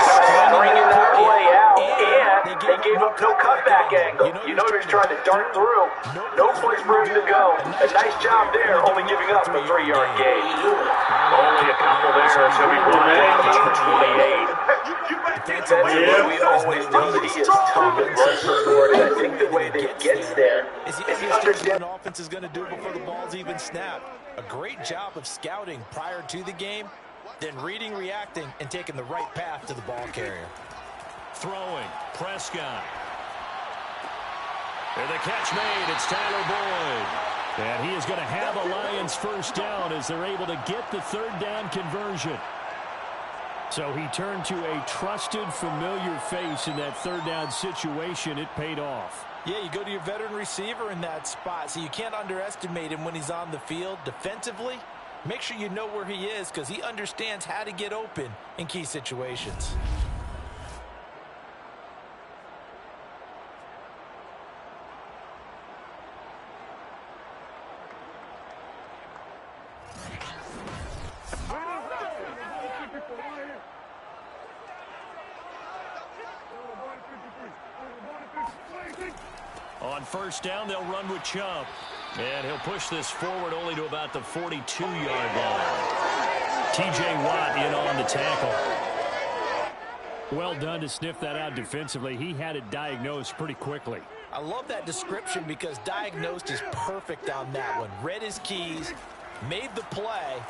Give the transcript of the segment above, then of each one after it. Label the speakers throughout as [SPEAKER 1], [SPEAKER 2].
[SPEAKER 1] stringing that play out, and they gave up no cutback angle. You know he was trying to dart through. No place for him to go. A nice job there, only giving up a 3-yard gain. Only a couple there, so we brought down about 28. Defensively, we always know that he is tough and runs for scored, and I think the way that he gets there is he understands
[SPEAKER 2] what an offense is going to do before the ball's even snapped. A great job of scouting prior to the game, then reading, reacting, and taking the right path to the ball carrier.
[SPEAKER 3] Throwing, Prescott. And the catch made, it's Tyler Boyd. And he is going to have a Lions first down as they're able to get the third down conversion. So he turned to a trusted, familiar face in that third down situation. It paid off.
[SPEAKER 2] Yeah, you go to your veteran receiver in that spot, so you can't underestimate him when he's on the field. Defensively, make sure you know where he is because he understands how to get open in key situations.
[SPEAKER 3] On first down, they'll run with Chubb. And he'll push this forward only to about the 42-yard line. T.J. Watt in on the tackle. Well done to sniff that out defensively. He had it diagnosed pretty quickly.
[SPEAKER 2] I love that description because diagnosed is perfect on that one. Read his keys, made the play,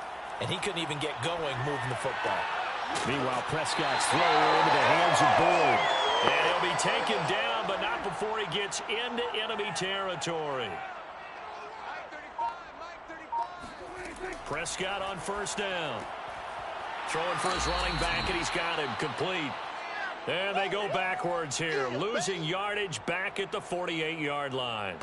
[SPEAKER 2] and he couldn't even get going moving the football.
[SPEAKER 3] Meanwhile, Prescott's throw into the hands of Boyd. And he'll be taken down, but not before he gets into enemy territory. Prescott on first down. Throwing for his running back, and he's got him complete. And they go backwards here, losing yardage back at the 48-yard line.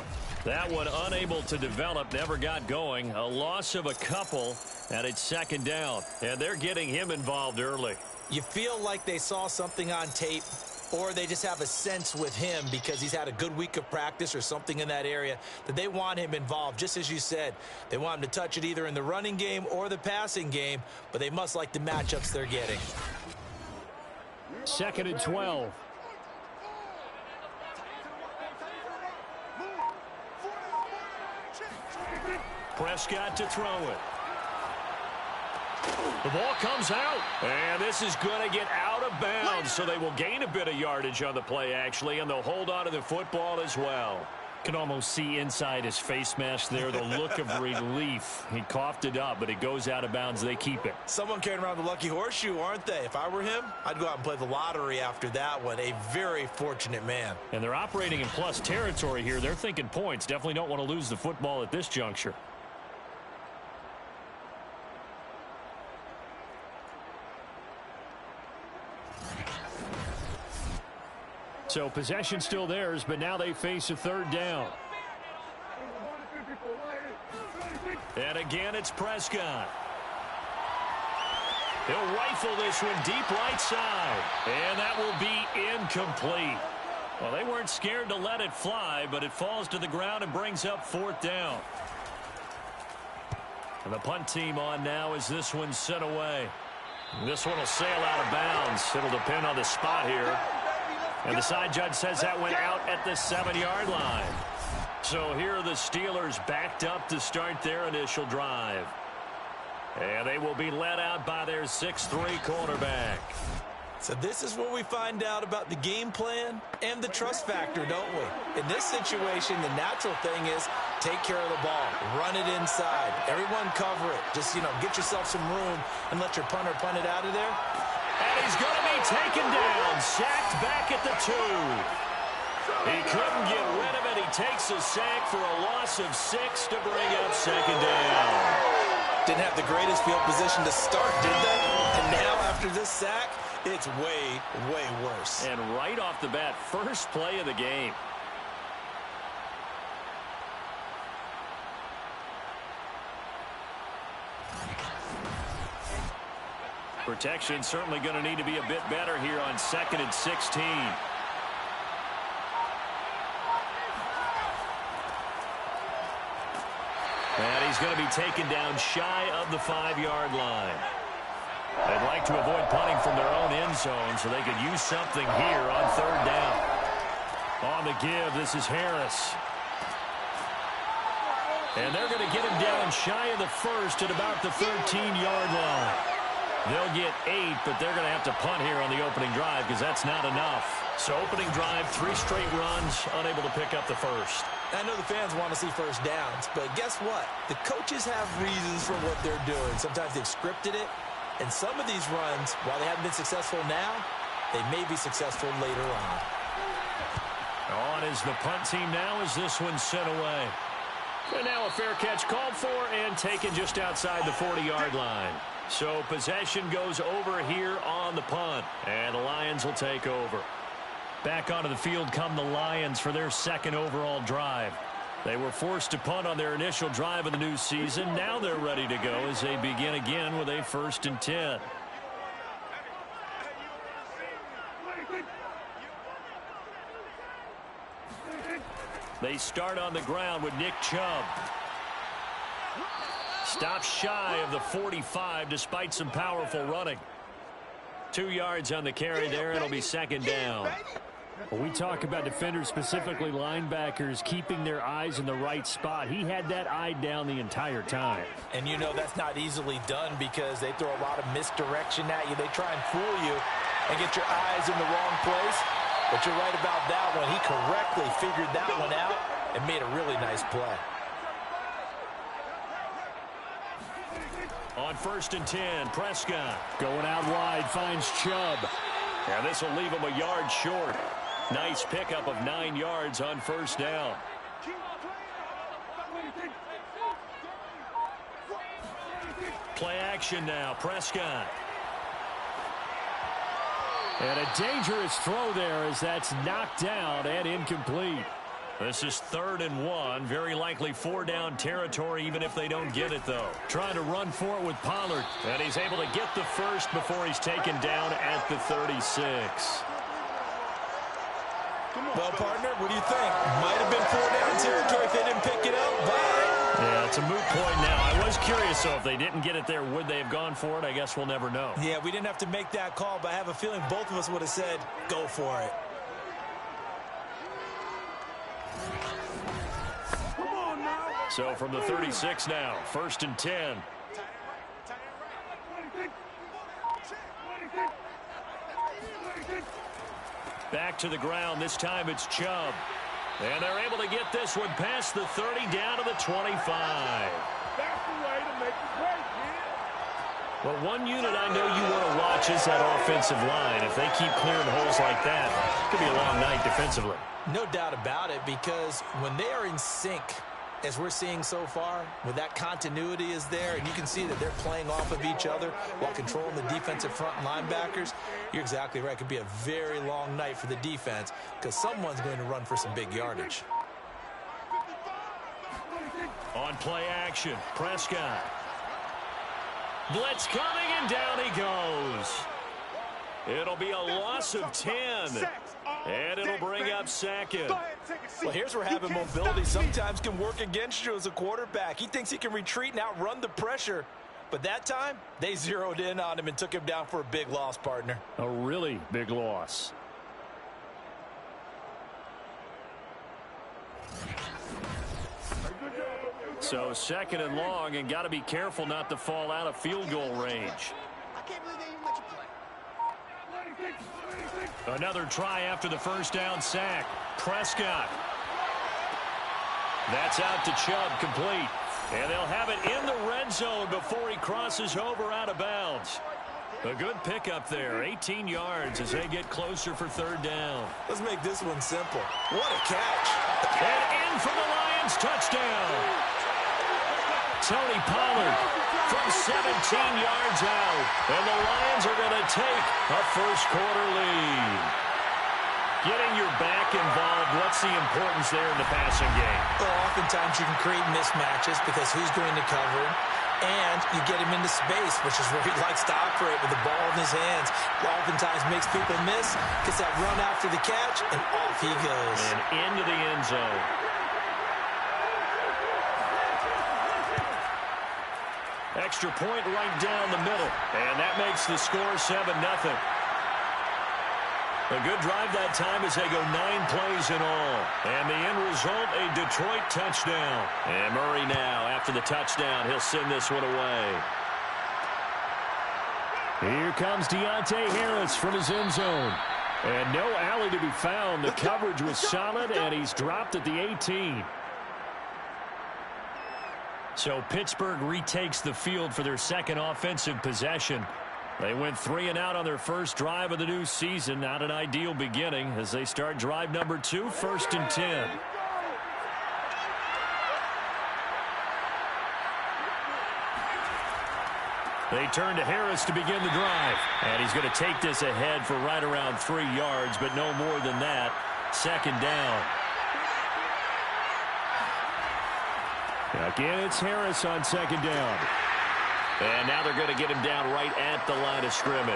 [SPEAKER 3] That one unable to develop, never got going. A loss of a couple, and it's second down. And they're getting him involved early.
[SPEAKER 2] You feel like they saw something on tape, or they just have a sense with him because he's had a good week of practice or something in that area that they want him involved. Just as you said, they want him to touch it either in the running game or the passing game, but they must like the matchups they're getting.
[SPEAKER 3] Second and 12. Prescott to throw it. The ball comes out, and this is going to get out of bounds, so they will gain a bit of yardage on the play, actually, and they'll hold on to the football as well. Can almost see inside his face mask there the look of relief. He coughed it up, but it goes out of bounds. They keep it.
[SPEAKER 2] Someone carrying around the lucky horseshoe, aren't they? If I were him, I'd go out and play the lottery after that one. A very fortunate man.
[SPEAKER 3] And they're operating in plus territory here. They're thinking points. Definitely don't want to lose the football at this juncture. So possession still theirs, but now they face a third down. And again, it's Prescott. He'll rifle this one deep right side. And that will be incomplete. Well, they weren't scared to let it fly, but it falls to the ground and brings up fourth down. And the punt team on now as this one's sent away. This one will sail out of bounds. It'll depend on the spot here. And the side judge says that went out at the 7-yard line. So here are the Steelers backed up to start their initial drive. And they will be led out by their 6'3" quarterback.
[SPEAKER 2] So this is where we find out about the game plan and the trust factor, don't we? In this situation, the natural thing is take care of the ball, run it inside, everyone cover it. Just, get yourself some room and let your punter punt it out of there.
[SPEAKER 3] And he's going to be taken down, sacked back at the 2. He couldn't get rid of it. He takes a sack for a loss of 6 to bring up second down.
[SPEAKER 2] Didn't have the greatest field position to start, did they? And now after this sack, it's way, way worse.
[SPEAKER 3] And right off the bat, first play of the game. Protection certainly going to need to be a bit better here on 2nd and 16. And he's going to be taken down shy of the 5-yard line. They'd like to avoid punting from their own end zone, so they could use something here on third down. On the give, this is Harris. And they're going to get him down shy of the first at about the 13-yard line. They'll get 8, but they're going to have to punt here on the opening drive because that's not enough. So opening drive, 3 straight runs, unable to pick up the first.
[SPEAKER 2] I know the fans want to see first downs, but guess what? The coaches have reasons for what they're doing. Sometimes they've scripted it, and some of these runs, while they haven't been successful now, they may be successful later on.
[SPEAKER 3] On is the punt team now as this one's sent away. And now a fair catch called for and taken just outside the 40-yard line. So possession goes over here on the punt, and the Lions will take over. Back onto the field come the Lions for their second overall drive. They were forced to punt on their initial drive of the new season. Now they're ready to go as they begin again with a 1st and 10. They start on the ground with Nick Chubb. Stops shy of the 45 despite some powerful running. 2 yards on the carry there. It'll be 2nd down.
[SPEAKER 4] When we talk about defenders, specifically linebackers, keeping their eyes in the right spot, he had that eye down the entire time.
[SPEAKER 2] And you know that's not easily done because they throw a lot of misdirection at you. They try and fool you and get your eyes in the wrong place. But you're right about that one. He correctly figured that one out and made a really nice play.
[SPEAKER 3] On 1st and 10, Prescott.
[SPEAKER 4] Going out wide, finds Chubb.
[SPEAKER 3] And this will leave him a yard short. Nice pickup of 9 yards on 1st down. Play action now, Prescott.
[SPEAKER 4] And a dangerous throw there as that's knocked down and incomplete.
[SPEAKER 3] This is 3rd and 1. Very likely 4-down territory even if they don't get it, though. Trying to run for it with Pollard. And he's able to get the first before he's taken down at the 36.
[SPEAKER 2] Well, partner, what do you think? Might have been 4-down territory if they didn't pick it up, but...
[SPEAKER 3] Yeah, it's a moot point now. I was curious, though, if they didn't get it there, would they have gone for it? I guess we'll never know.
[SPEAKER 2] Yeah, we didn't have to make that call, but I have a feeling both of us would have said, go for it.
[SPEAKER 3] So from the 36 now, 1st and 10. Back to the ground. This time it's Chubb. And they're able to get this one past the 30 down to the 25.
[SPEAKER 5] That's the way to make it great, kid.
[SPEAKER 3] Well, one unit I know you want to watch is that offensive line. If they keep clearing holes like that, it could be a long night defensively.
[SPEAKER 2] No doubt about it, because when they are in sync, as we're seeing so far, when that continuity is there, and you can see that they're playing off of each other while controlling the defensive front linebackers, you're exactly right. It could be a very long night for the defense because someone's going to run for some big yardage.
[SPEAKER 3] On play action, Prescott. Blitz coming, and down he goes. It'll be a loss of 10, and it'll bring up 2nd.
[SPEAKER 2] Well, here's where having mobility sometimes can work against you as a quarterback. He thinks he can retreat and outrun the pressure. But that time, they zeroed in on him and took him down for a big loss, partner.
[SPEAKER 4] A really big loss.
[SPEAKER 3] So 2nd and long, and got to be careful not to fall out of field goal range. Another try after the 1st down sack. Prescott. That's out to Chubb, complete. And they'll have it in the red zone before he crosses over out of bounds. A good pickup there, 18 yards as they get closer for 3rd down.
[SPEAKER 2] Let's make this one simple. What a catch.
[SPEAKER 3] And in for the Lions, touchdown. Tony Pollard from 17 yards out. And the Lions are going to take a 1st quarter lead. Getting your back involved, what's the importance there in the passing game?
[SPEAKER 2] Well, oftentimes you can create mismatches because who's going to cover him? And you get him into space, which is where he likes to operate with the ball in his hands. Oftentimes makes people miss, gets that run after the catch, and off he goes.
[SPEAKER 3] And into the end zone. Extra point right down the middle. And that makes the score 7-0. A good drive that time as they go 9 plays in all. And the end result, a Detroit touchdown. And Murray now, after the touchdown, he'll send this one away.
[SPEAKER 4] Here comes Deontay Harris from his end zone. And no alley to be found. The coverage was solid, and he's dropped at the 18. So Pittsburgh retakes the field for their second offensive possession. They went 3 and out on their first drive of the new season. Not an ideal beginning as they start drive number 2, 1st and 10. They turn to Harris to begin the drive. And he's going to take this ahead for right around 3 yards, but no more than that. 2nd down. Again, it's Harris on 2nd down.
[SPEAKER 3] And now they're going to get him down right at the line of scrimmage.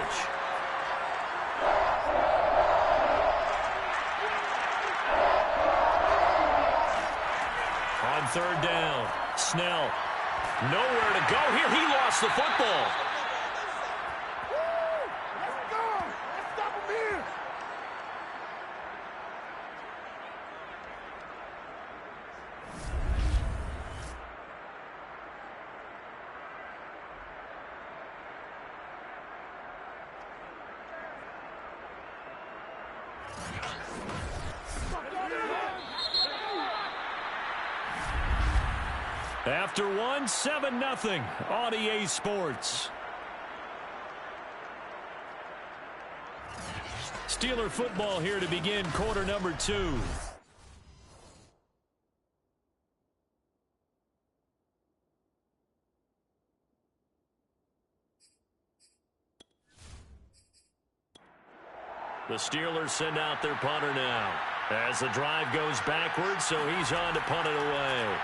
[SPEAKER 3] On 3rd down, Snell. Nowhere to go here. He lost the football.
[SPEAKER 5] Let's go. Let's stop him here.
[SPEAKER 4] After one, 7-0 on EA Sports. Steeler football here to begin quarter number 2.
[SPEAKER 3] The Steelers send out their punter now. As the drive goes backwards, so he's on to punt it away.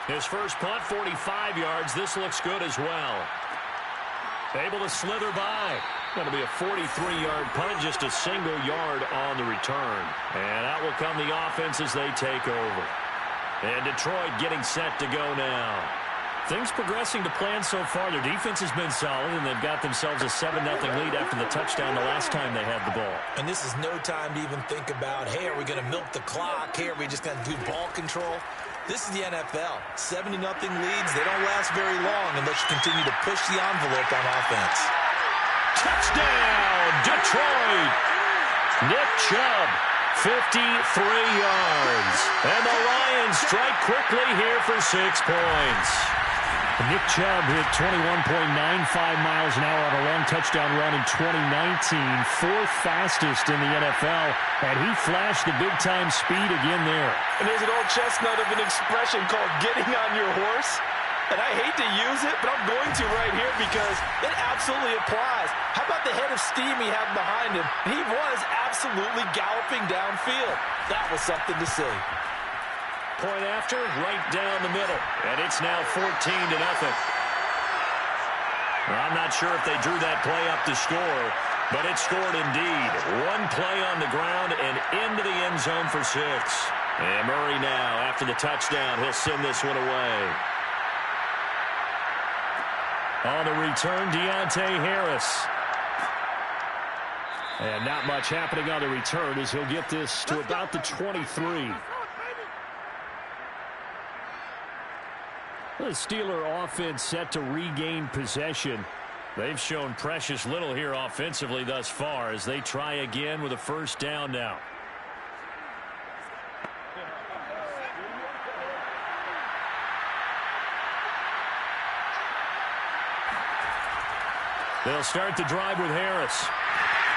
[SPEAKER 3] His first punt, 45 yards. This looks good as well. Able to slither by. Going to be a 43-yard punt, just a single yard on the return. And out will come the offense as they take over. And Detroit getting set to go now.
[SPEAKER 4] Things progressing to plan so far. Their defense has been solid, and they've got themselves a 7-0 lead after the touchdown the last time they had the ball.
[SPEAKER 2] And this is no time to even think about, hey, are we going to milk the clock? Hey, are we just going to do ball control? This is the NFL. 70-0 leads. They don't last very long unless you continue to push the envelope on offense.
[SPEAKER 3] Touchdown, Detroit! Nick Chubb, 53 yards. And the Lions strike quickly here for 6 points.
[SPEAKER 4] Nick Chubb hit 21.95 miles an hour on a long touchdown run in 2019, 4th fastest in the NFL, and he flashed the big-time speed again there.
[SPEAKER 2] And there's an old chestnut of an expression called getting on your horse. And I hate to use it, but I'm going to right here because it absolutely applies. How about the head of steam he had behind him? He was absolutely galloping downfield. That was something to see.
[SPEAKER 3] Point after, right down the middle. And it's now 14-0. I'm not sure if they drew that play up to score, but it scored indeed. One play on the ground and into the end zone for 6. And Murray now, after the touchdown, he'll send this one away.
[SPEAKER 4] On the return, Deontay Harris. And not much happening on the return as he'll get this to about the 23. The Steeler offense set to regain possession. They've shown precious little here offensively thus far as they try again with a 1st down now. They'll start the drive with Harris.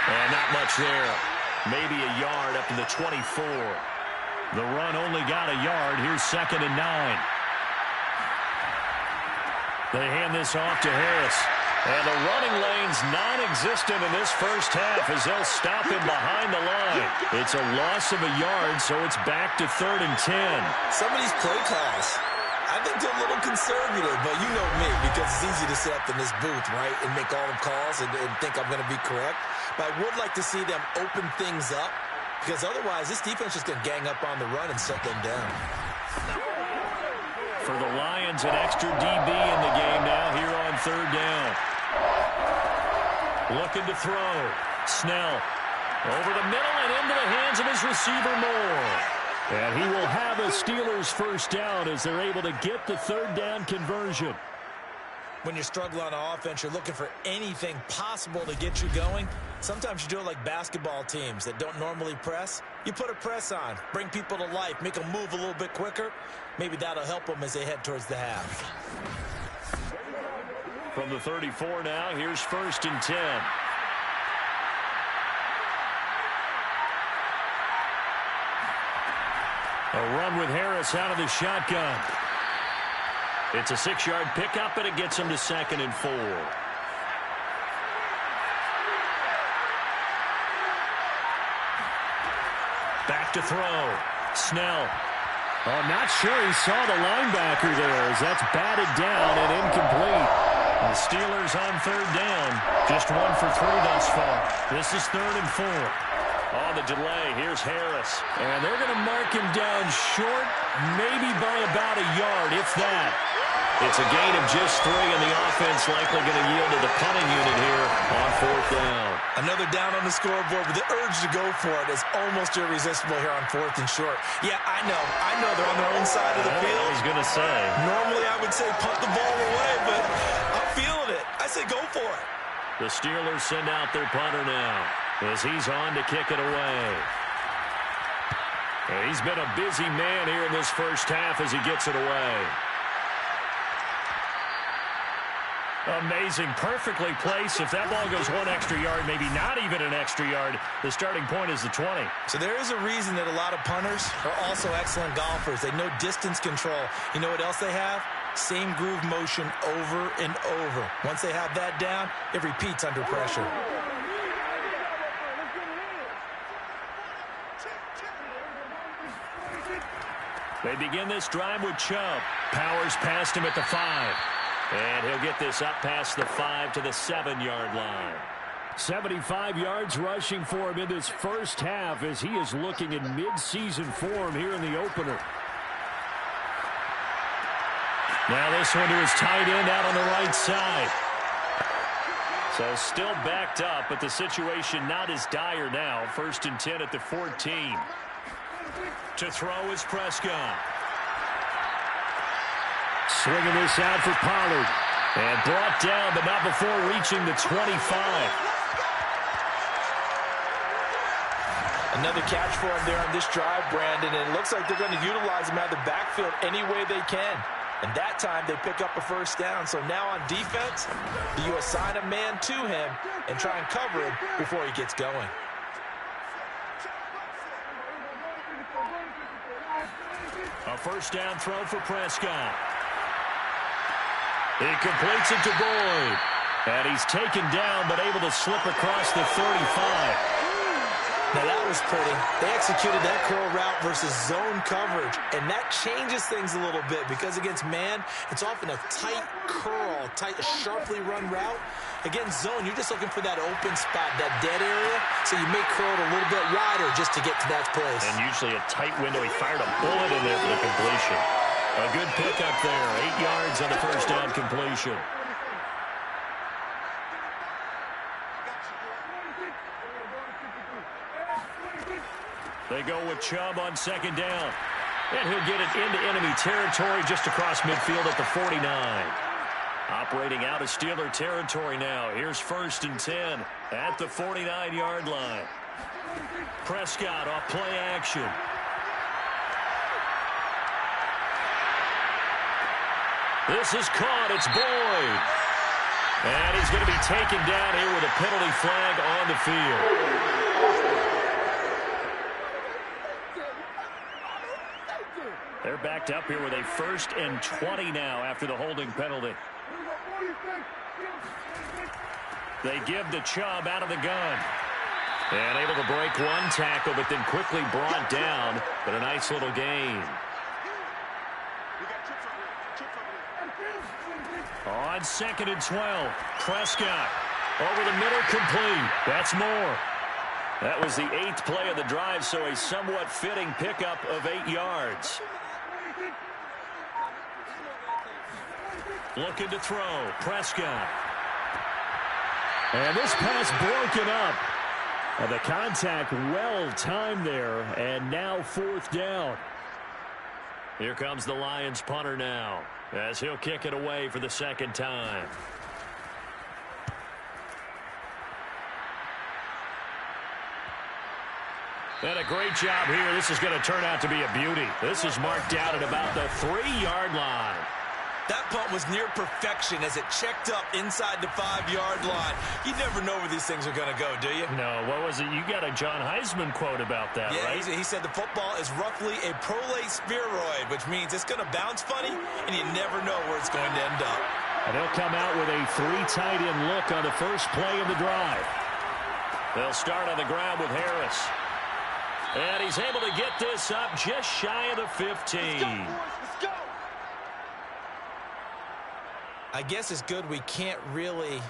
[SPEAKER 3] And not much there. Maybe a yard up to the 24.
[SPEAKER 4] The run only got a yard. Here's 2nd and 9. They hand this off to Harris.
[SPEAKER 3] And the running lane's non-existent in this first half as they'll stop him behind the line.
[SPEAKER 4] It's a loss of a yard, so it's back to 3rd and 10.
[SPEAKER 2] Some of these play calls, I think they're a little conservative, but you know me, because it's easy to sit up in this booth, right, and make all the calls and think I'm going to be correct. But I would like to see them open things up, because otherwise this defense is going to gang up on the run and shut them down.
[SPEAKER 4] For the Lions, an extra DB in the game now here on third down. Looking to throw. Snell over the middle and into the hands of his receiver Moore. And he will have a Steelers first down as they're able to get the third down conversion.
[SPEAKER 2] When you struggle on offense, you're looking for anything possible to get you going. Sometimes you do it like basketball teams that don't normally press. You put a press on, bring people to life, make them move a little bit quicker. Maybe that'll help them as they head towards the half.
[SPEAKER 4] From the 34 now, here's 1st and 10. A run with Harris out of the shotgun. It's a 6-yard pickup, and it gets him to 2nd and 4. Back to throw. Snell. Oh, not sure he saw the linebacker there as that's batted down and incomplete. The Steelers on third down. Just 1 for 3 thus far. This is 3rd and 4. On the delay, here's Harris. And they're going to mark him down short, maybe by about a yard, if that. It's a gain of just 3, and the offense likely going to yield to the punting unit here on 4th down.
[SPEAKER 2] Another down on the scoreboard, but the urge to go for it is almost irresistible here on 4th and short. Yeah, I know they're on their own side of the field.
[SPEAKER 4] I was going to say.
[SPEAKER 2] Normally I would say punt the ball away, but I'm feeling it. I say go for it.
[SPEAKER 4] The Steelers send out their punter now as he's on to kick it away. And he's been a busy man here in this first half as he gets it away. Amazing, perfectly placed. If that ball goes 1 extra yard, maybe not even an extra yard, the starting point is the 20.
[SPEAKER 2] So there is a reason that a lot of punters are also excellent golfers. They know distance control. You know what else they have? Same groove motion over and over. Once they have that down, it repeats under pressure.
[SPEAKER 4] They begin this drive with Chubb. Powers past him at the 5. And he'll get this up past the 5 to the 7-yard line. 75 yards rushing for him in this first half as he is looking in mid-season form here in the opener. Now this one to his tight end out on the right side. So still backed up, but the situation not as dire now. 1st and 10 at the 14. To throw is Prescott. Swinging this out for Pollard. And brought down, but not before reaching the 25.
[SPEAKER 2] Another catch for him there on this drive, Brandon, and it looks like they're going to utilize him out of the backfield any way they can. And that time they pick up a first down. So now on defense, you assign a man to him and try and cover him before he gets going.
[SPEAKER 4] A first down throw for Prescott. He completes it to Boyd. And he's taken down, but able to slip across the 35.
[SPEAKER 2] Now that was pretty. They executed that curl route versus zone coverage, and that changes things a little bit because against man, it's often a tight curl, a sharply run route. Against zone, you're just looking for that open spot, that dead area, so you may curl it a little bit wider just to get to that place.
[SPEAKER 4] And usually a tight window. He fired a bullet in there for the completion. A good pickup there, 8 yards on the first down completion. They go with Chubb on second down. And he'll get it into enemy territory just across midfield at the 49. Operating out of Steeler territory now. Here's 1st and 10 at the 49-yard line. Prescott off play action. This is caught. It's Boyd. And he's going to be taken down here with a penalty flag on the field. They're backed up here with a 1st and 20 now after the holding penalty. They give the Chubb out of the gun. And able to break one tackle, but then quickly brought down. But a nice little gain. On 2nd and 12, Prescott over the middle, complete. That's more. That was the 8th play of the drive, so a somewhat fitting pickup of 8 yards. Looking to throw. Prescott. And this pass broken up. And the contact well timed there. And now 4th down. Here comes the Lions punter now, as he'll kick it away for the 2nd time. And a great job here. This is going to turn out to be a beauty. This is marked out at about the 3-yard line.
[SPEAKER 2] That punt was near perfection as it checked up inside the 5-yard line. You never know where these things are going to go, do you?
[SPEAKER 4] No, what was it? You got a John Heisman quote about that, right?
[SPEAKER 2] Yeah, he said the football is roughly a prolate spheroid, which means it's going to bounce funny, and you never know where it's going to end up.
[SPEAKER 4] And they'll come out with a 3-tight-end look on the first play of the drive. They'll start on the ground with Harris. And he's able to get this up just shy of the 15.
[SPEAKER 5] Let's go, boys. Let's go.
[SPEAKER 2] I guess it's good we can't really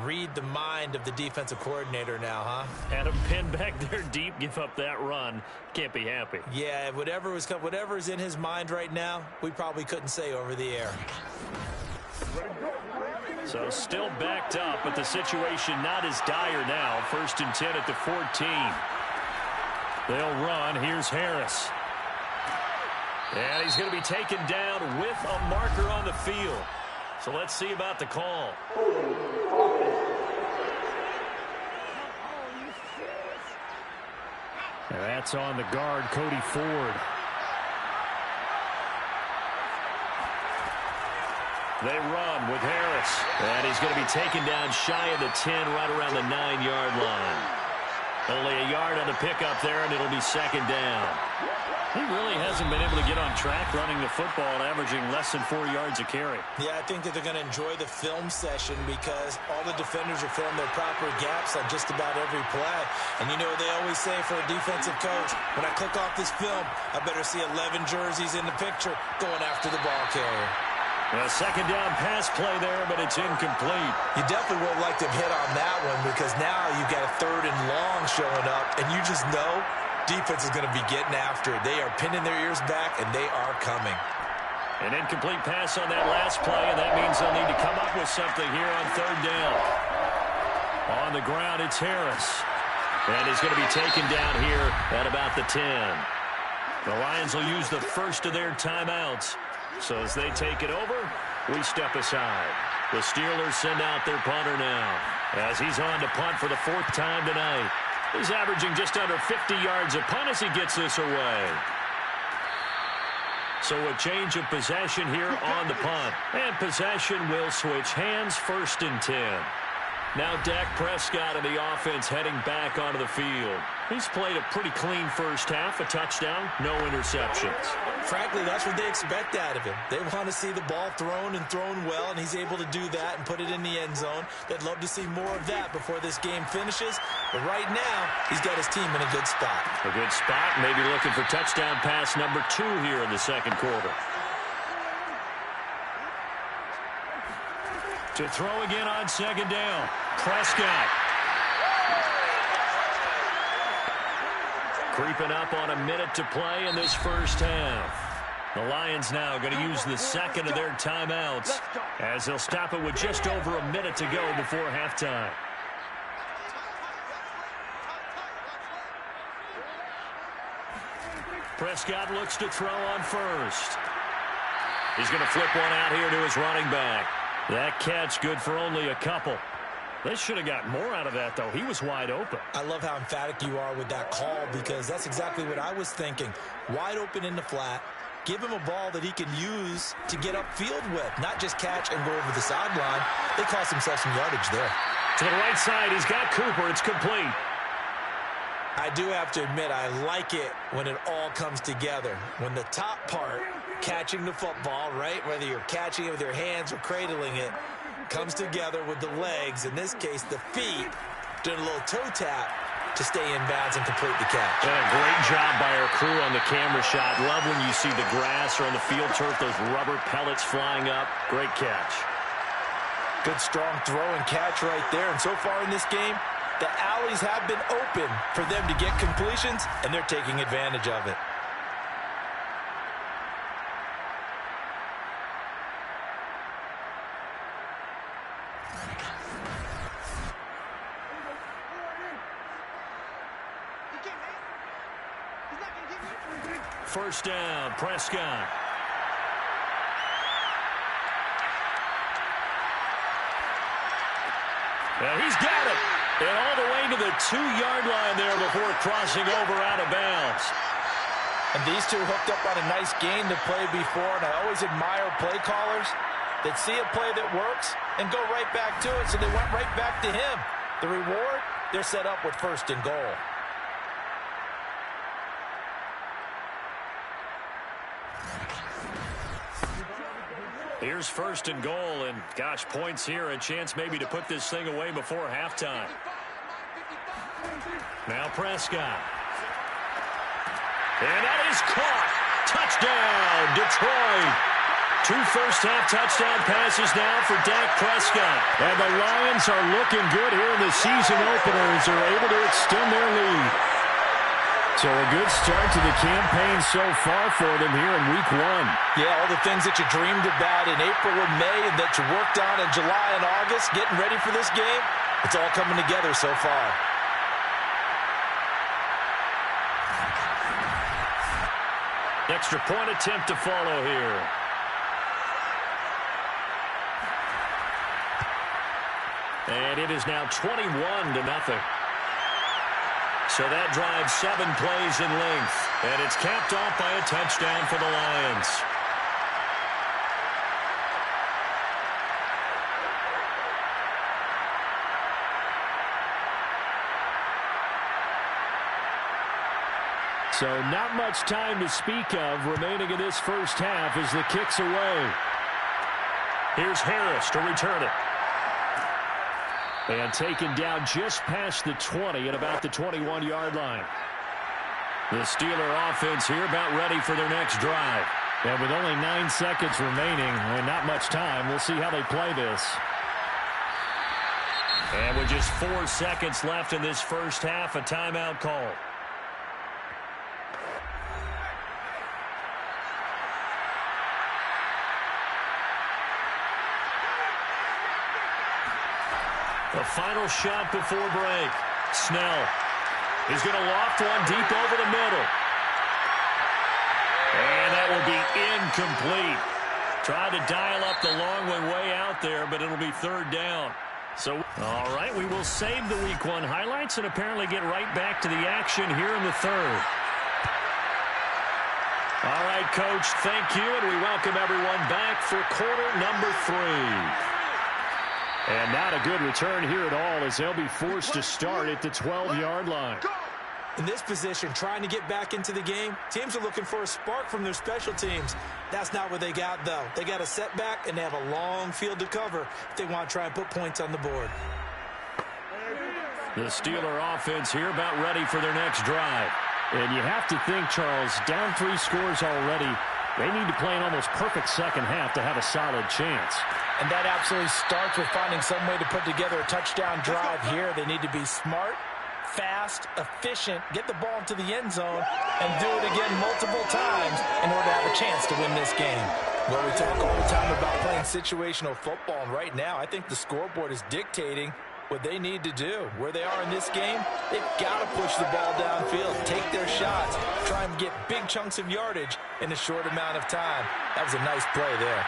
[SPEAKER 2] read the mind of the defensive coordinator now, huh?
[SPEAKER 4] Had him pinned back there deep, give up that run. Can't be happy.
[SPEAKER 2] Yeah, whatever's in his mind right now, we probably couldn't say over the air.
[SPEAKER 4] So still backed up, but the situation not as dire now. 1st and 10 at the 14. They'll run. Here's Harris. And he's going to be taken down with a marker on the field. So let's see about the call. And that's on the guard, Cody Ford. They run with Harris. And he's going to be taken down shy of the 10, right around the 9-yard line. Only a yard on the pickup there, and it'll be 2nd down. He really hasn't been able to get on track running the football and averaging less than 4 yards a carry.
[SPEAKER 2] Yeah, I think that they're going to enjoy the film session because all the defenders are filling their proper gaps on just about every play. And you know what they always say for a defensive coach? When I click off this film, I better see 11 jerseys in the picture going after the ball carrier.
[SPEAKER 4] A 2nd down pass play there, but it's incomplete.
[SPEAKER 2] You definitely would like to hit on that one because now you've got a 3rd and long showing up, and you just know defense is going to be getting after it. They are pinning their ears back, and they are coming.
[SPEAKER 4] An incomplete pass on that last play, and that means they'll need to come up with something here on 3rd down. On the ground, it's Harris. And he's going to be taken down here at about the 10. The Lions will use the first of their timeouts. So as they take it over, we step aside. The Steelers send out their punter now as he's on to punt for the 4th time tonight. He's averaging just under 50 yards a punt as he gets this away. So a change of possession here on the punt. And possession will switch hands, 1st and 10. Now Dak Prescott and the offense heading back onto the field. He's played a pretty clean first half, a touchdown, no interceptions.
[SPEAKER 2] Frankly, that's what they expect out of him. They want to see the ball thrown and thrown well, and he's able to do that and put it in the end zone. They'd love to see more of that before this game finishes. But right now, he's got his team in a good spot.
[SPEAKER 4] A good spot, maybe looking for touchdown pass number 2 here in the 2nd quarter. To throw again on 2nd down. Prescott. Creeping up on a minute to play in this first half. The Lions now going to use the 2nd of their timeouts as they'll stop it with just over a minute to go before halftime. Prescott looks to throw on 1st. He's going to flip one out here to his running back. That catch good for only a couple. They should have got more out of that, though. He was wide open.
[SPEAKER 2] I love how emphatic you are with that call because that's exactly what I was thinking. Wide open in the flat. Give him a ball that he can use to get upfield with, not just catch and go over the sideline. They cost themselves some yardage there.
[SPEAKER 4] To the right side, he's got Cooper. It's complete.
[SPEAKER 2] I do have to admit, I like it when it all comes together. When the top part, catching the football, right, whether you're catching it with your hands or cradling it, comes together with the legs, in this case the feet, doing a little toe tap to stay in bounds and complete the catch.
[SPEAKER 4] And a great job by our crew on the camera shot. Love when you see the grass or on the field turf, those rubber pellets flying up. Great catch.
[SPEAKER 2] Good strong throw and catch right there. And so far in this game, the alleys have been open for them to get completions, and they're taking advantage of it.
[SPEAKER 4] First down, Prescott. And he's got it. And all the way to the 2-yard line there before crossing over out of bounds.
[SPEAKER 2] And these two hooked up on a nice game to play before, and I always admire play callers that see a play that works and go right back to it, so they went right back to him. The reward, they're set up with first and goal.
[SPEAKER 4] Here's first and goal, and gosh, points here, a chance maybe to put this thing away before halftime. Now Prescott. And that is caught. Touchdown, Detroit. 2 first-half touchdown passes now for Dak Prescott.
[SPEAKER 3] And the Lions are looking good here in the season opener as they're able to extend their lead. So a good start to the campaign so far for them here in Week 1.
[SPEAKER 2] Yeah, all the things that you dreamed about in April and May and that you worked on in July and August, getting ready for this game, it's all coming together so far.
[SPEAKER 4] Extra point attempt to follow here. And it is now 21-0. So that drives 7 plays in length. And it's capped off by a touchdown for the Lions.
[SPEAKER 3] So not much time to speak of remaining in this first half as the kick's away.
[SPEAKER 4] Here's Harris to return it.
[SPEAKER 3] And taken down just past the 20 at about the 21-yard line.
[SPEAKER 4] The Steeler offense here about ready for their next drive.
[SPEAKER 3] And with only 9 seconds remaining and not much time, we'll see how they play this.
[SPEAKER 4] And with just 4 seconds left in this first half, a timeout call. The final shot before break. Snell is going to loft one deep over the middle. And that will be incomplete. Tried to dial up the long one way out there, but it'll be third down. So, all right, we will save the Week 1 highlights and apparently get right back to the action here in the third. All right, Coach, thank you, and we welcome everyone back for quarter number 3.
[SPEAKER 3] And not a good return here at all as they'll be forced to start at the 12-yard line.
[SPEAKER 2] In this position, trying to get back into the game, teams are looking for a spark from their special teams. That's not what they got, though. They got a setback, and they have a long field to cover if they want to try and put points on the board.
[SPEAKER 4] The Steeler offense here about ready for their next drive.
[SPEAKER 3] And you have to think, Charles, down 3 scores already. They need to play an almost perfect second half to have a solid chance.
[SPEAKER 2] And that absolutely starts with finding some way to put together a touchdown drive here. They need to be smart, fast, efficient, get the ball into the end zone, and do it again multiple times in order to have a chance to win this game. Well, we talk all the time about playing situational football, and right now I think the scoreboard is dictating what they need to do. Where they are in this game, they've got to push the ball downfield, take their shots, try and get big chunks of yardage in a short amount of time. That was a nice play there.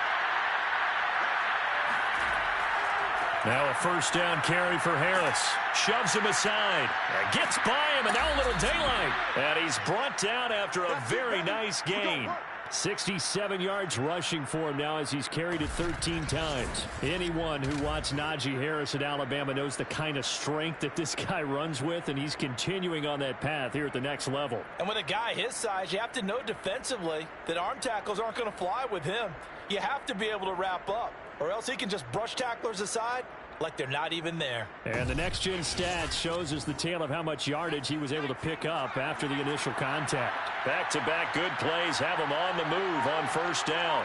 [SPEAKER 4] Now a first down carry for Harris. Shoves him aside. Gets by him, and now a little daylight. And he's brought down after a very nice gain.
[SPEAKER 3] 67 yards rushing for him now as he's carried it 13 times. Anyone who watched Najee Harris at Alabama knows the kind of strength that this guy runs with, and he's continuing on that path here at the next level.
[SPEAKER 2] And with a guy his size, you have to know defensively that arm tackles aren't going to fly with him. You have to be able to wrap up, or else he can just brush tacklers aside like they're not even there.
[SPEAKER 3] And the next-gen stats shows us the tale of how much yardage he was able to pick up after the initial contact.
[SPEAKER 4] Back-to-back good plays have him on the move on first down.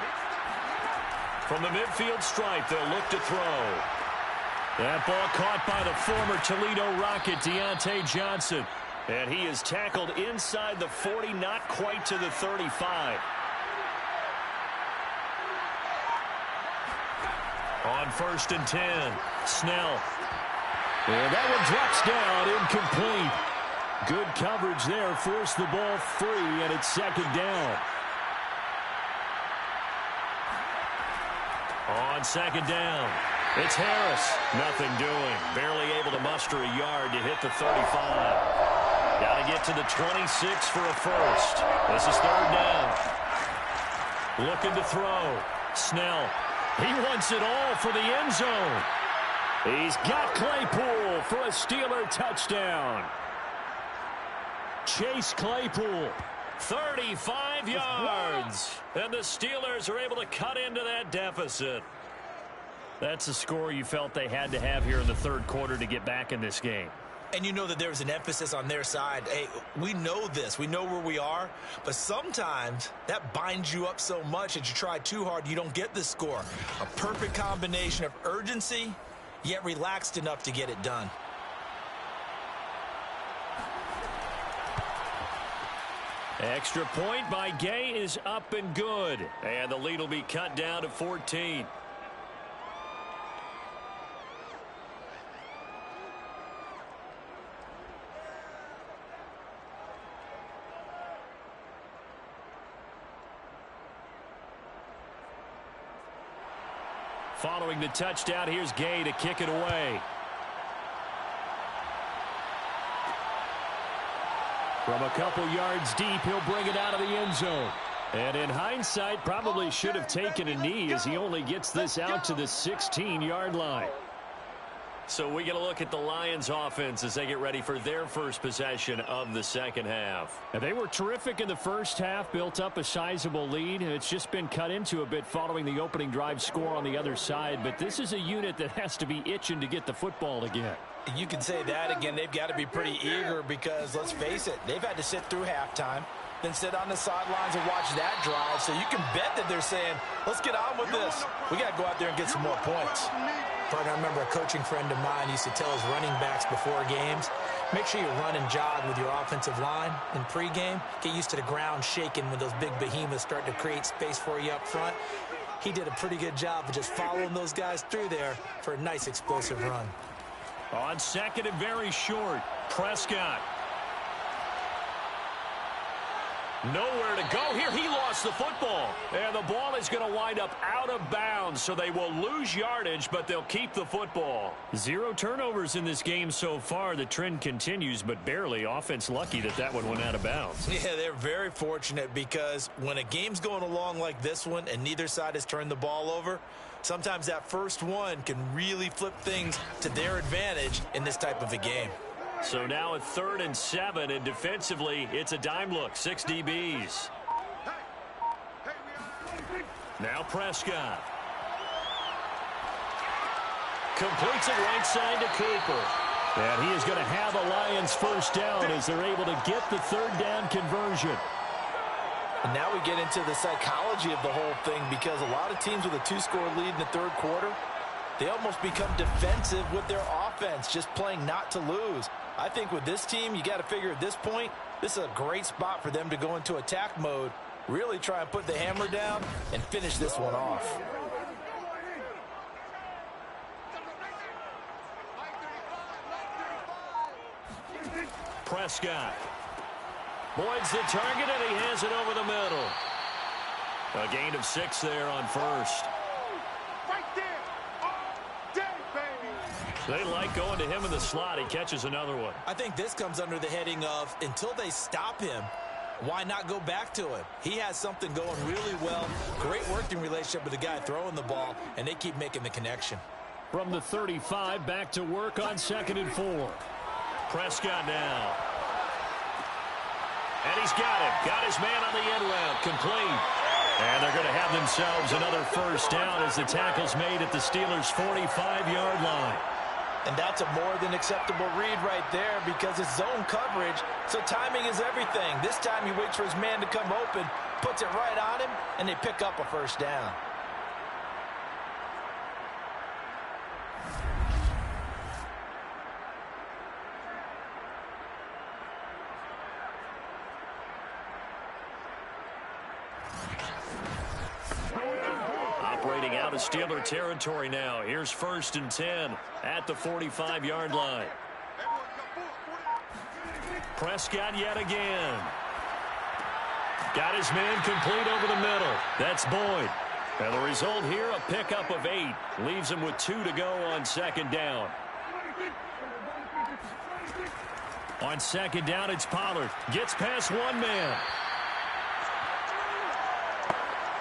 [SPEAKER 4] From the midfield stripe, they'll look to throw. That ball caught by the former Toledo Rocket, Deontay Johnson. And he is tackled inside the 40, not quite to the 35. On first and 10, Snell. And that one drops down, incomplete. Good coverage there. Forced the ball free, and it's second down. On second down, it's Harris. Nothing doing. Barely able to muster a yard to hit the 35. Got to get to the 26 for a first. This is third down. Looking to throw. Snell. He wants it all for the end zone. He's got Claypool for a Steeler touchdown. Chase Claypool, 35 yards. And the Steelers are able to cut into that deficit. That's a score you felt they had to have here in the third quarter to get back in this game.
[SPEAKER 2] And you know that there's an emphasis on their side. Hey, we know this. We know where we are. But sometimes that binds you up so much that you try too hard, you don't get the score. A perfect combination of urgency, yet relaxed enough to get it done.
[SPEAKER 4] Extra point by Gay is up and good. And the lead will be cut down to 14. Following the touchdown, here's Gay to kick it away. From a couple yards deep, he'll bring it out of the end zone. And in hindsight, probably should have taken a knee as he only gets this out to the 16-yard line. So we get a look at the Lions offense as they get ready for their first possession of the second half. Now, they were terrific in the first half, built up a sizable lead, and it's just been cut into a bit following the opening drive score on the other side. But this is a unit that has to be itching to get the football again.
[SPEAKER 2] You can say that again. They've got to be pretty eager because, let's face it, they've had to sit through halftime, then sit on the sidelines and watch that drive. So you can bet that they're saying, let's get on with this. We got to go out there and get some more points. I remember a coaching friend of mine used to tell his running backs before games, make sure you run and jog with your offensive line in pregame. Get used to the ground shaking when those big behemoths start to create space for you up front. He did a pretty good job of just following those guys through there for a nice explosive run.
[SPEAKER 4] On second and very short, Prescott. Nowhere to go here. He lost the football. And the ball is going to wind up out of bounds, so they will lose yardage, but they'll keep the football. 0 turnovers in this game so far. The trend continues, but barely. Offense lucky that one went out of bounds.
[SPEAKER 2] Yeah, they're very fortunate because when a game's going along like this one and neither side has turned the ball over, sometimes that first one can really flip things to their advantage in this type of a game.
[SPEAKER 4] So now at 3rd and 7, and defensively, it's a dime look. 6 DBs. Now Prescott. Completes it right side to Cooper. And he is going to have a Lions first down as they're able to get the 3rd down conversion.
[SPEAKER 2] And now we get into the psychology of the whole thing because a lot of teams with a 2-score lead in the third quarter, they almost become defensive with their offense, just playing not to lose. I think with this team, you got to figure at this point, this is a great spot for them to go into attack mode, really try and put the hammer down and finish this one off.
[SPEAKER 4] Prescott. Boyd's the target, and he has it over the middle. A gain of 6 there on first. They like going to him in the slot. He catches another one.
[SPEAKER 2] I think this comes under the heading of until they stop him, why not go back to him? He has something going really well. Great working relationship with the guy throwing the ball, and they keep making the connection.
[SPEAKER 4] From the 35, back to work on 2nd and 4. Prescott now. And he's got him. Got his man on the end route. Complete. And they're going to have themselves another first down as the tackle's made at the Steelers' 45-yard line.
[SPEAKER 2] And that's a more than acceptable read right there because it's zone coverage, so timing is everything. This time he waits for his man to come open, puts it right on him, and they pick up a first down.
[SPEAKER 4] Operating out of Steeler territory now. Here's 1st and 10 at the 45-yard line. Prescott yet again. Got his man complete over the middle. That's Boyd. And the result here, a pickup of 8. Leaves him with 2 to go on second down. On second down, it's Pollard. Gets past one man.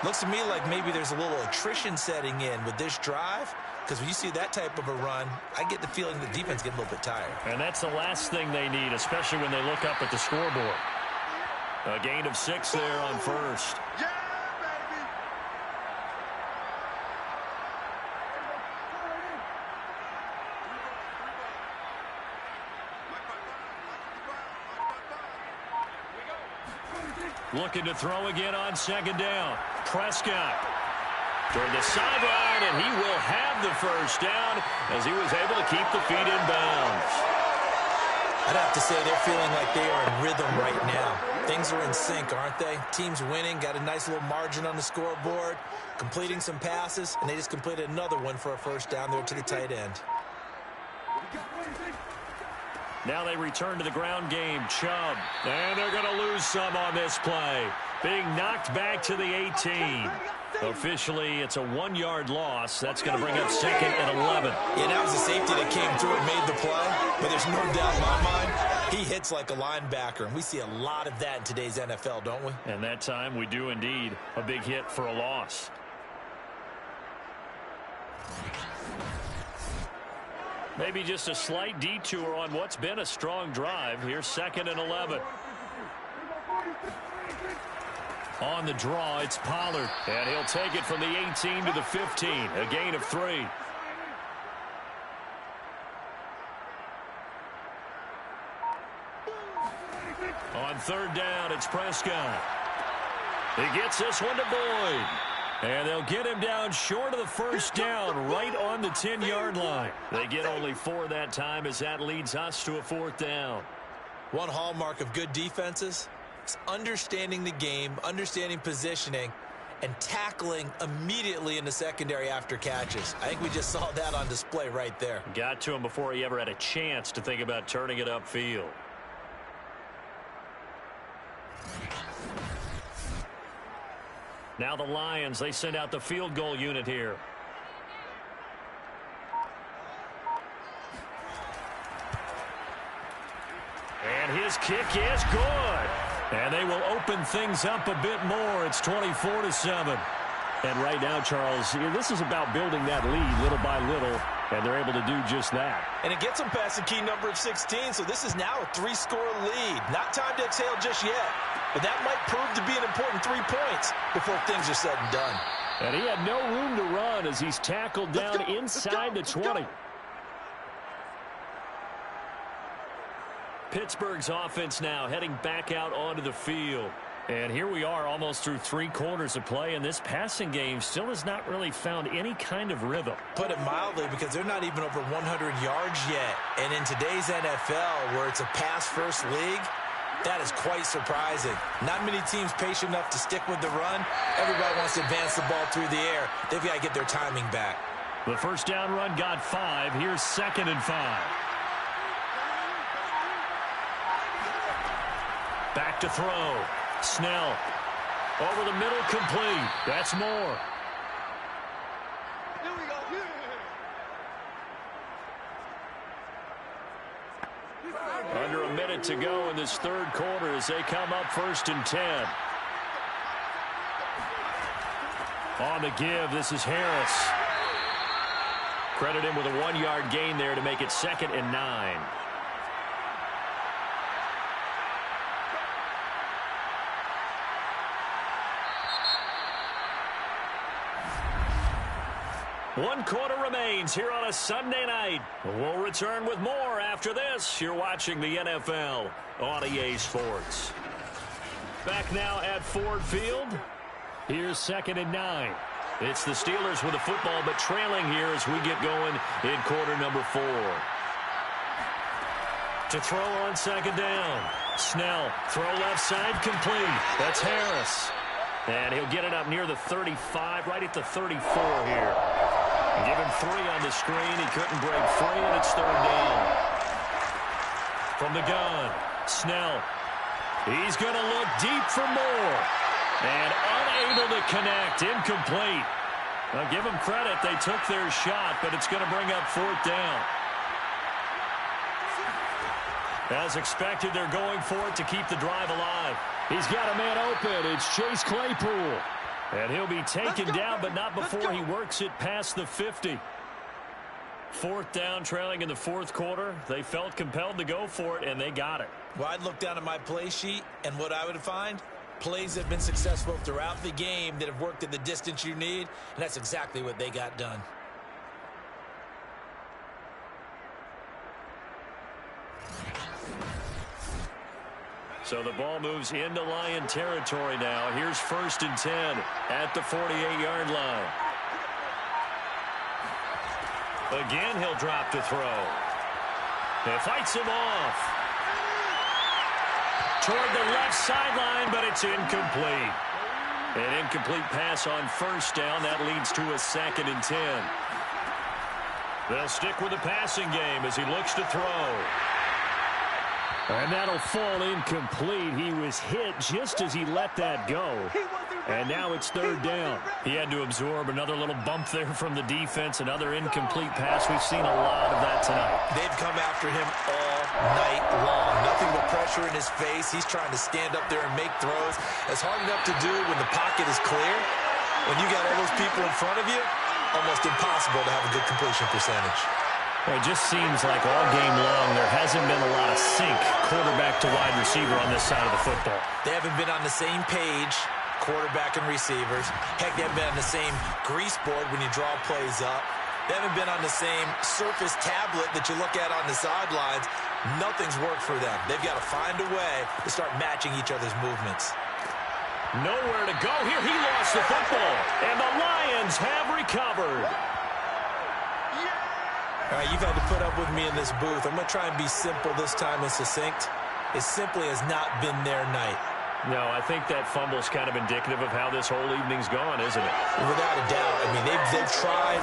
[SPEAKER 2] Looks to me like maybe there's a little attrition setting in with this drive, because when you see that type of a run, I get the feeling the defense getting a little bit tired.
[SPEAKER 4] And that's the last thing they need, especially when they look up at the scoreboard. A gain of 6 there on first. Looking to throw again on second down. Prescott toward the sideline, and he will have the first down as he was able to keep the feet in bounds.
[SPEAKER 2] I'd have to say they're feeling like they are in rhythm right now. Things are in sync, aren't they? Team's winning, got a nice little margin on the scoreboard, completing some passes, and they just completed another one for a first down there to the tight end.
[SPEAKER 4] Now they return to the ground game. Chubb. And they're going to lose some on this play. Being knocked back to the 18. Officially, it's a 1-yard loss. That's going to bring up 2nd and 11.
[SPEAKER 2] Yeah, that was a safety that came through and made the play. But there's no doubt in my mind, he hits like a linebacker. And we see a lot of that in today's NFL, don't we?
[SPEAKER 4] And that time we do indeed. A big hit for a loss. Maybe just a slight detour on what's been a strong drive. Here's 2nd and 11. On the draw, it's Pollard. And he'll take it from the 18 to the 15. A gain of 3. On third down, it's Prescott. He gets this one to Boyd. And they'll get him down short of the first down, right on the 10-yard line. They get only 4 that time as that leads us to a 4th down.
[SPEAKER 2] One hallmark of good defenses is understanding the game, understanding positioning, and tackling immediately in the secondary after catches. I think we just saw that on display right there.
[SPEAKER 4] Got to him before he ever had a chance to think about turning it upfield. Now the Lions, they send out the field goal unit here. And his kick is good. And they will open things up a bit more. It's 24-7. And right now, Charles, this is about building that lead little by little, and they're able to do just that.
[SPEAKER 2] And it gets them past the key number of 16, so this is now a 3-score lead. Not time to exhale just yet, but that might prove to be an important 3 points before things are said and done.
[SPEAKER 4] And he had no room to run as he's tackled down inside the 20. Pittsburgh's offense now heading back out onto the field. And here we are almost through 3 quarters of play, and this passing game still has not really found any kind of rhythm.
[SPEAKER 2] Put it mildly, because they're not even over 100 yards yet. And in today's NFL, where it's a pass-first league, that is quite surprising. Not many teams patient enough to stick with the run. Everybody wants to advance the ball through the air. They've got to get their timing back.
[SPEAKER 4] The first down run got 5. Here's 2nd and 5. Back to throw. Snell. Over the middle, complete. That's Moore.
[SPEAKER 5] Here we go.
[SPEAKER 4] Under a minute to go in this third quarter as they come up 1st and 10. On the give, this is Harris. Credit him with a 1-yard gain there to make it 2nd and 9. One quarter remains here on a Sunday night. We'll return with more after this. You're watching the NFL on EA Sports. Back now at Ford Field. Here's 2nd and 9. It's the Steelers with the football, but trailing here as we get going in quarter number 4. To throw on 2nd down. Snell, throw left side, complete. That's Harris. And he'll get it up near the 35, right at the 34 here. Give him 3 on the screen. He couldn't break free, and it's 3rd down. From the gun, Snell. He's going to look deep for more. And unable to connect. Incomplete. Now, give them credit. They took their shot, but it's going to bring up 4th down. As expected, they're going for it to keep the drive alive. He's got a man open. It's Chase Claypool. And he'll be taken down, but not before he works it past the 50. 4th down, trailing in the 4th quarter. They felt compelled to go for it, and they got it.
[SPEAKER 2] Well, I'd look down at my play sheet, and what I would find, plays that have been successful throughout the game that have worked in the distance you need, and that's exactly what they got done.
[SPEAKER 4] So the ball moves into Lion territory now. Here's 1st and 10 at the 48-yard line. Again, he'll drop to throw. It fights him off. Toward the left sideline, but it's incomplete. An incomplete pass on 1st down. That leads to a 2nd and 10. They'll stick with the passing game as he looks to throw. And that'll fall incomplete. He was hit just as he let that go. And now it's 3rd down. He had to absorb another little bump there from the defense. Another incomplete pass. We've seen a lot of that tonight.
[SPEAKER 2] They've come after him all night long. Nothing but pressure in his face. He's trying to stand up there and make throws. It's hard enough to do when the pocket is clear. When you got all those people in front of you, almost impossible to have a good completion percentage.
[SPEAKER 4] Well, it just seems like all game long there hasn't been a lot of sync quarterback to wide receiver on this side of the football.
[SPEAKER 2] They haven't been on the same page, quarterback and receivers. Heck, they haven't been on the same grease board when you draw plays up. They haven't been on the same surface tablet that you look at on the sidelines. Nothing's worked for them. They've got to find a way to start matching each other's movements.
[SPEAKER 4] Nowhere to go here. He lost the football, and the Lions have recovered.
[SPEAKER 2] All right, you've had to put up with me in this booth. I'm going to try and be simple this time and succinct. It simply has not been their night.
[SPEAKER 4] No, I think that fumble's kind of indicative of how this whole evening's gone, isn't it?
[SPEAKER 2] Without a doubt. I mean, they've tried,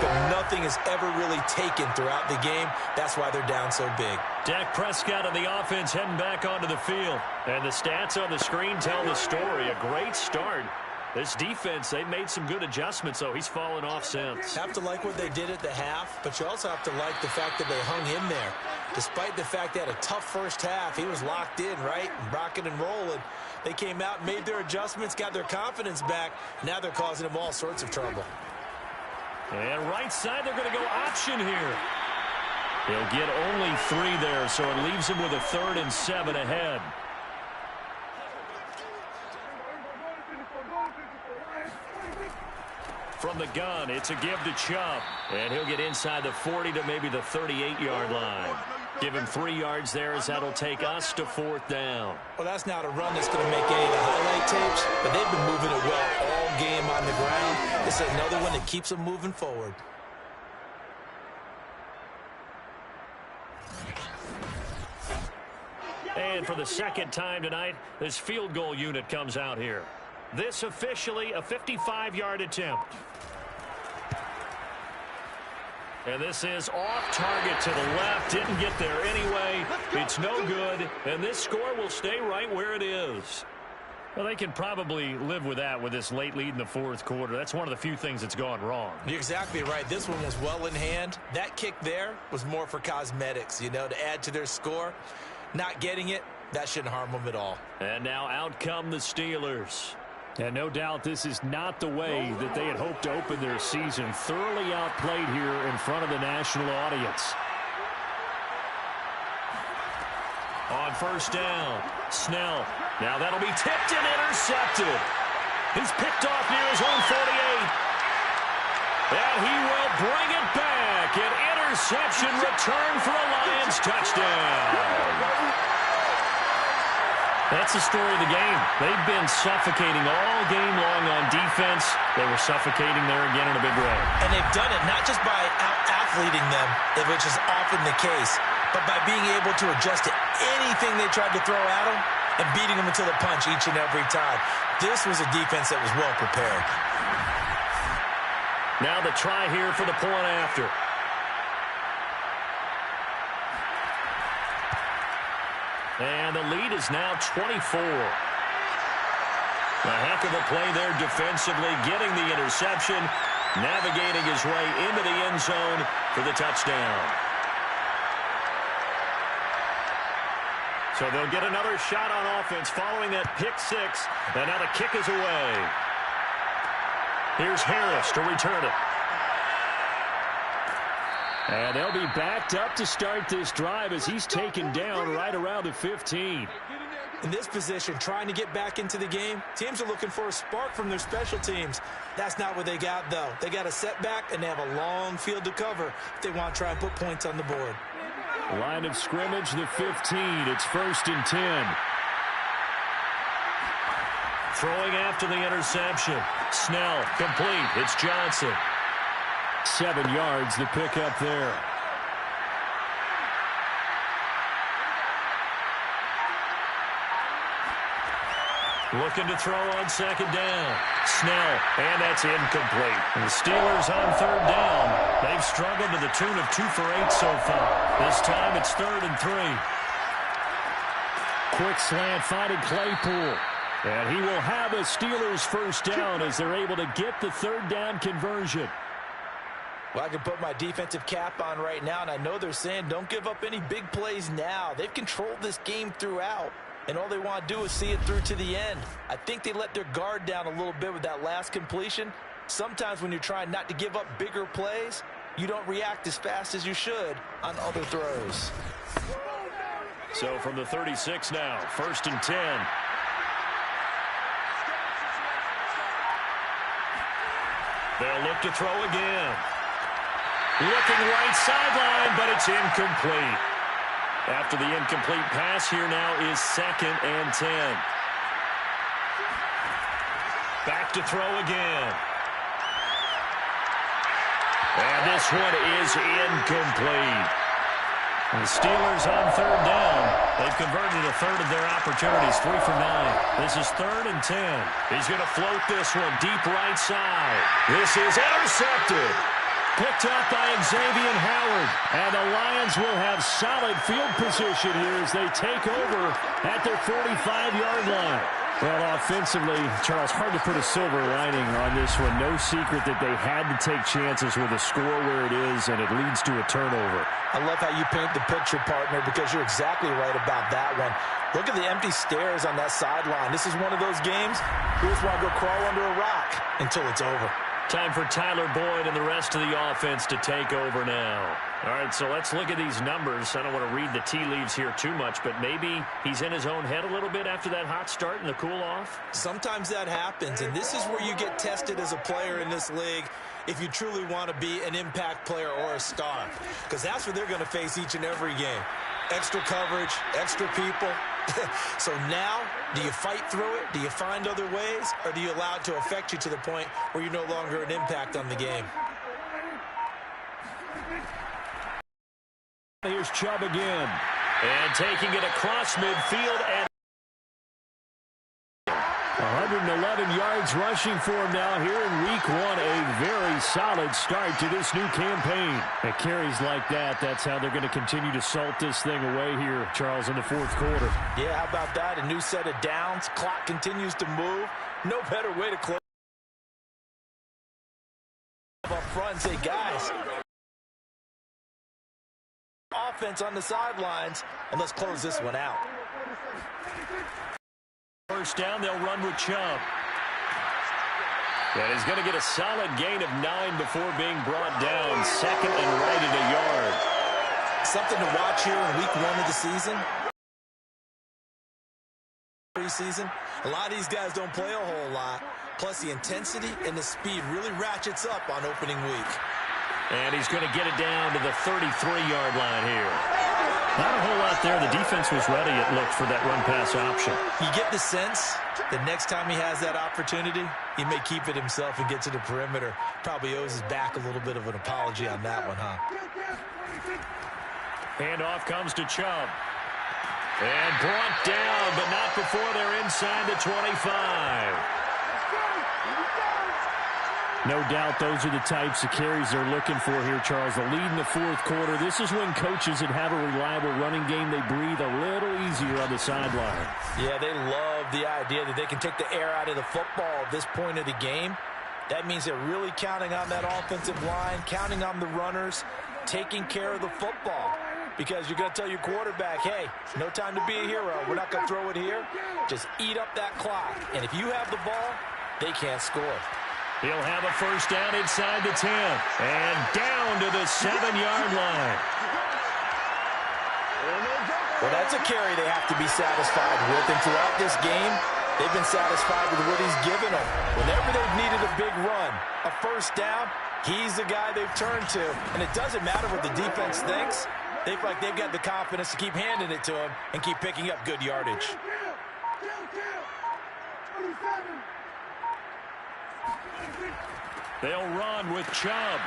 [SPEAKER 2] but nothing has ever really taken throughout the game. That's why they're down so big.
[SPEAKER 4] Dak Prescott and the offense heading back onto the field. And the stats on the screen tell the story. A great start. This defense, they've made some good adjustments, so he's fallen off since.
[SPEAKER 2] Have to like what they did at the half, but you also have to like the fact that they hung in there. Despite the fact they had a tough first half, he was locked in, right? Rocking and rolling. They came out, made their adjustments, got their confidence back. Now they're causing him all sorts of trouble.
[SPEAKER 4] And right side, they're going to go option here. He'll get only 3 there, so it leaves him with a 3rd and 7 ahead. From the gun, it's a give to Chubb. And he'll get inside the 40 to maybe the 38-yard line. Give him 3 yards there as that'll take us to 4th down.
[SPEAKER 2] Well, that's not a run that's going to make any of the highlight tapes, but they've been moving it well all game on the ground. This is another one that keeps them moving forward.
[SPEAKER 4] And for the 2nd time tonight, this field goal unit comes out here. This officially a 55-yard attempt. And this is off target to the left. Didn't get there anyway. It's no good. And this score will stay right where it is. Well, they can probably live with that with this late lead in the 4th quarter. That's one of the few things that's gone wrong.
[SPEAKER 2] You're exactly right. This one was well in hand. That kick there was more for cosmetics, you know, to add to their score. Not getting it, that shouldn't harm them at all.
[SPEAKER 4] And now out come the Steelers. And no doubt this is not the way that they had hoped to open their season. Thoroughly outplayed here in front of the national audience. On 1st down, Snell. Now that'll be tipped and intercepted. He's picked off near his own 48. And he will bring it back. An interception return for a Lions touchdown. That's the story of the game. They've been suffocating all game long on defense. They were suffocating there again in a big way.
[SPEAKER 2] And they've done it not just by out-athleting them, which is often the case, but by being able to adjust to anything they tried to throw at them and beating them until the punch each and every time. This was a defense that was well prepared.
[SPEAKER 4] Now the try here for the point after. And the lead is now 24. A heck of a play there defensively, getting the interception, navigating his way into the end zone for the touchdown. So they'll get another shot on offense following that pick six, and now the kick is away. Here's Harris to return it. And they'll be backed up to start this drive as he's taken down right around the 15.
[SPEAKER 2] In this position, trying to get back into the game, teams are looking for a spark from their special teams. That's not what they got, though. They got a setback, and they have a long field to cover if they want to try and put points on the board.
[SPEAKER 4] Line of scrimmage, the 15. It's 1st and 10. Throwing after the interception. Snell, complete. It's Johnson. 7 yards, the pickup there. Looking to throw on 2nd down. Snell, and that's incomplete. And the Steelers on 3rd down. They've struggled to the tune of 2 for 8 so far. This time it's 3rd and 3. Quick slant finding Claypool. And he will have a Steelers 1st down as they're able to get the 3rd down conversion.
[SPEAKER 2] Well, I can put my defensive cap on right now, and I know they're saying don't give up any big plays now. They've controlled this game throughout, and all they want to do is see it through to the end. I think they let their guard down a little bit with that last completion. Sometimes when you're trying not to give up bigger plays, you don't react as fast as you should on other throws.
[SPEAKER 4] So from the 36 now, 1st and 10. They'll look to throw again. Looking right sideline, but it's incomplete. After the incomplete pass, here now is 2nd and 10. Back to throw again. And this one is incomplete. The Steelers on 3rd down. They've converted a 1/3 of their opportunities, 3 for 9. This is 3rd and 10. He's going to float this one deep right side. This is intercepted. Picked up by Xavier Howard. And the Lions will have solid field position here as they take over at their 45-yard line. Well, offensively, Charles, hard to put a silver lining on this one. No secret that they had to take chances with a score where it is, and it leads to a turnover.
[SPEAKER 2] I love how you paint the picture, partner, because you're exactly right about that one. Look at the empty stairs on that sideline. This is one of those games you just want to go crawl under a rock until it's over.
[SPEAKER 4] Time for Tyler Boyd and the rest of the offense to take over now. All right, so let's look at these numbers. I don't want to read the tea leaves here too much, but maybe he's in his own head a little bit after that hot start and the cool-off.
[SPEAKER 2] Sometimes that happens, and this is where you get tested as a player in this league if you truly want to be an impact player or a star, because that's what they're going to face each and every game. Extra coverage, extra people. So now, do you fight through it? Do you find other ways? Or do you allow it to affect you to the point where you're no longer an impact on the game?
[SPEAKER 4] Here's Chubb again. And taking it across midfield. And 111 yards rushing for him now here in week 1. A very solid start to this new campaign. At carries like that, that's how they're going to continue to salt this thing away here, Charles, in the 4th quarter.
[SPEAKER 2] Yeah, how about that? A new set of downs. Clock continues to move. No better way to close up front and say, guys, offense on the sidelines, and let's close this one out.
[SPEAKER 4] 1st down, they'll run with Chubb. And he's going to get a solid gain of 9 before being brought down. 2nd and right at a yard.
[SPEAKER 2] Something to watch here in week 1 of the season. Preseason. A lot of these guys don't play a whole lot. Plus the intensity and the speed really ratchets up on opening week.
[SPEAKER 4] And he's going to get it down to the 33-yard line here. Not a whole lot there. The defense was ready, it looked, for that run-pass option.
[SPEAKER 2] You get the sense that next time he has that opportunity, he may keep it himself and get to the perimeter. Probably owes his back a little bit of an apology on that one, huh?
[SPEAKER 4] Handoff comes to Chubb. And brought down, but not before they're inside the 25. No doubt those are the types of carries they're looking for here, Charles. The lead in the 4th quarter. This is when coaches that have a reliable running game, they breathe a little easier. easier on the sideline.
[SPEAKER 2] Yeah, they love the idea that they can take the air out of the football at this point of the game. That means they're really counting on that offensive line, counting on the runners, taking care of the football. Because you're going to tell your quarterback, hey, no time to be a hero. We're not going to throw it here. Just eat up that clock. And if you have the ball, they can't score.
[SPEAKER 4] He'll have a first down inside the 10. And down to the 7-yard line.
[SPEAKER 2] Well, that's a carry they have to be satisfied with. And throughout this game, they've been satisfied with what he's given them. Whenever they've needed a big run, a first down, he's the guy they've turned to. And it doesn't matter what the defense thinks. They feel like they've got the confidence to keep handing it to him and keep picking up good yardage.
[SPEAKER 4] They'll run with Chubb.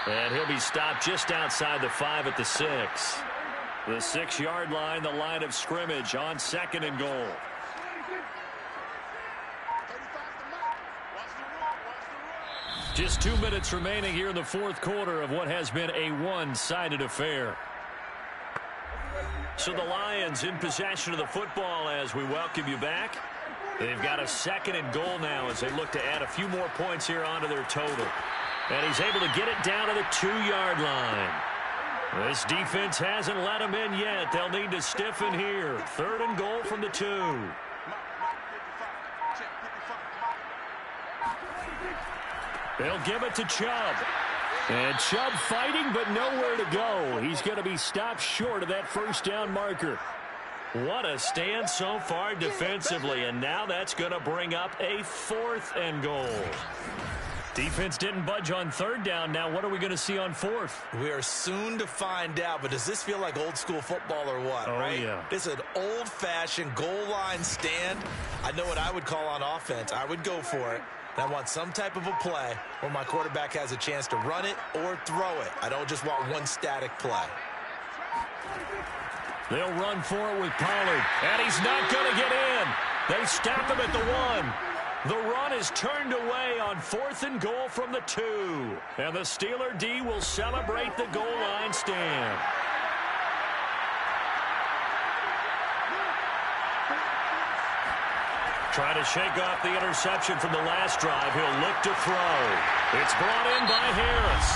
[SPEAKER 4] And he'll be stopped just outside the 5 at the 6. The 6-yard line, the line of scrimmage on 2nd and goal. Just 2 minutes remaining here in the 4th quarter of what has been a one-sided affair. So the Lions in possession of the football as we welcome you back. They've got a 2nd and goal now as they look to add a few more points here onto their total. And he's able to get it down to the 2-yard line. This defense hasn't let him in yet. They'll need to stiffen here. 3rd and goal from the 2. They'll give it to Chubb. And Chubb fighting, but nowhere to go. He's going to be stopped short of that first down marker. What a stand so far defensively, and now that's going to bring up a 4th and goal. Defense didn't budge on 3rd down. Now what are we going to see on 4th?
[SPEAKER 2] We are soon to find out, but does this feel like old school football or what, right?
[SPEAKER 4] Yeah.
[SPEAKER 2] This is an old-fashioned goal line stand. I know what I would call on offense. I would go for it. And I want some type of a play where my quarterback has a chance to run it or throw it. I don't just want one static play.
[SPEAKER 4] They'll run for it with Pollard, and he's not going to get in. They stop him at the 1. The run is turned away on 4th and goal from the 2. And the Steeler D will celebrate the goal line stand. Trying to shake off the interception from the last drive. He'll look to throw. It's brought in by Harris.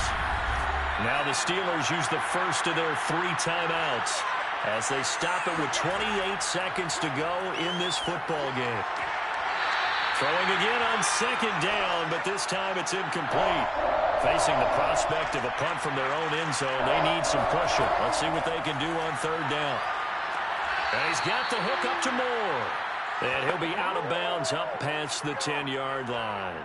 [SPEAKER 4] Now the Steelers use the first of their 3 timeouts as they stop it with 28 seconds to go in this football game. Throwing again on 2nd down, but this time it's incomplete. Facing the prospect of a punt from their own end zone, they need some pushing. Let's see what they can do on 3rd down. And he's got the hook up to Moore. And he'll be out of bounds up past the 10-yard line.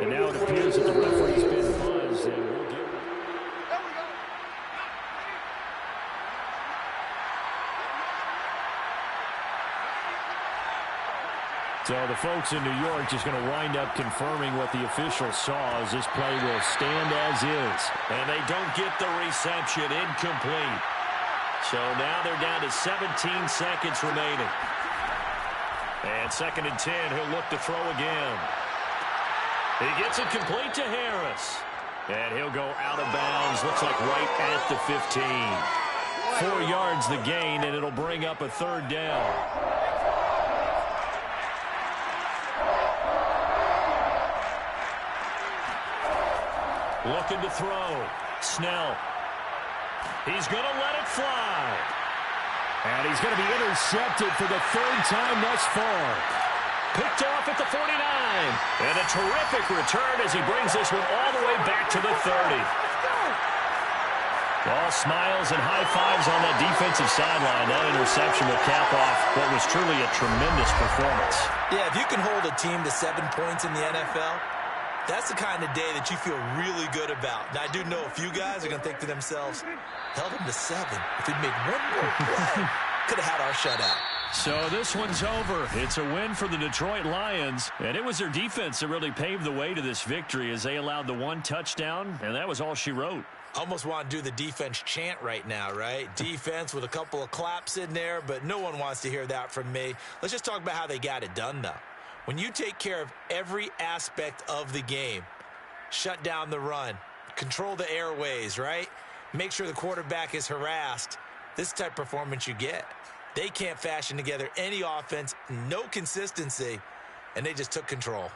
[SPEAKER 4] And now it appears that the referee's been buzzed. And we'll give So the folks in New York just going to wind up confirming what the official saw as this play will stand as is. And they don't get the reception, incomplete. So now they're down to 17 seconds remaining. And 2nd and 10, he'll look to throw again. He gets it complete to Harris. And he'll go out of bounds, looks like right at the 15. 4 yards the gain, and it'll bring up a 3rd down. Looking to throw. Snell. He's going to let it fly. And he's going to be intercepted for the 3rd time thus far. Picked off at the 49. And a terrific return as he brings this one all the way back to the 30. All smiles and high fives on that defensive sideline. That interception will cap off what was truly a tremendous performance.
[SPEAKER 2] Yeah, if you can hold a team to 7 points in the NFL, that's the kind of day that you feel really good about. Now, I do know a few guys are going to think to themselves, held them to 7. If we'd made one more play, could have had our shutout.
[SPEAKER 4] So this one's over. It's a win for the Detroit Lions, and it was their defense that really paved the way to this victory as they allowed the 1 touchdown, and that was all she wrote.
[SPEAKER 2] Almost want to do the defense chant right now, right? Defense with a couple of claps in there, but no one wants to hear that from me. Let's just talk about how they got it done, though. When you take care of every aspect of the game, shut down the run, control the airways, right? Make sure the quarterback is harassed. This type of performance you get. They can't fashion together any offense, no consistency, and they just took control.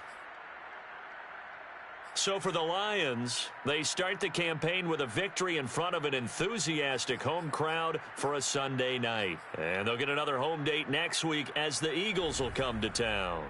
[SPEAKER 4] So for the Lions, they start the campaign with a victory in front of an enthusiastic home crowd for a Sunday night. And they'll get another home date next week as the Eagles will come to town.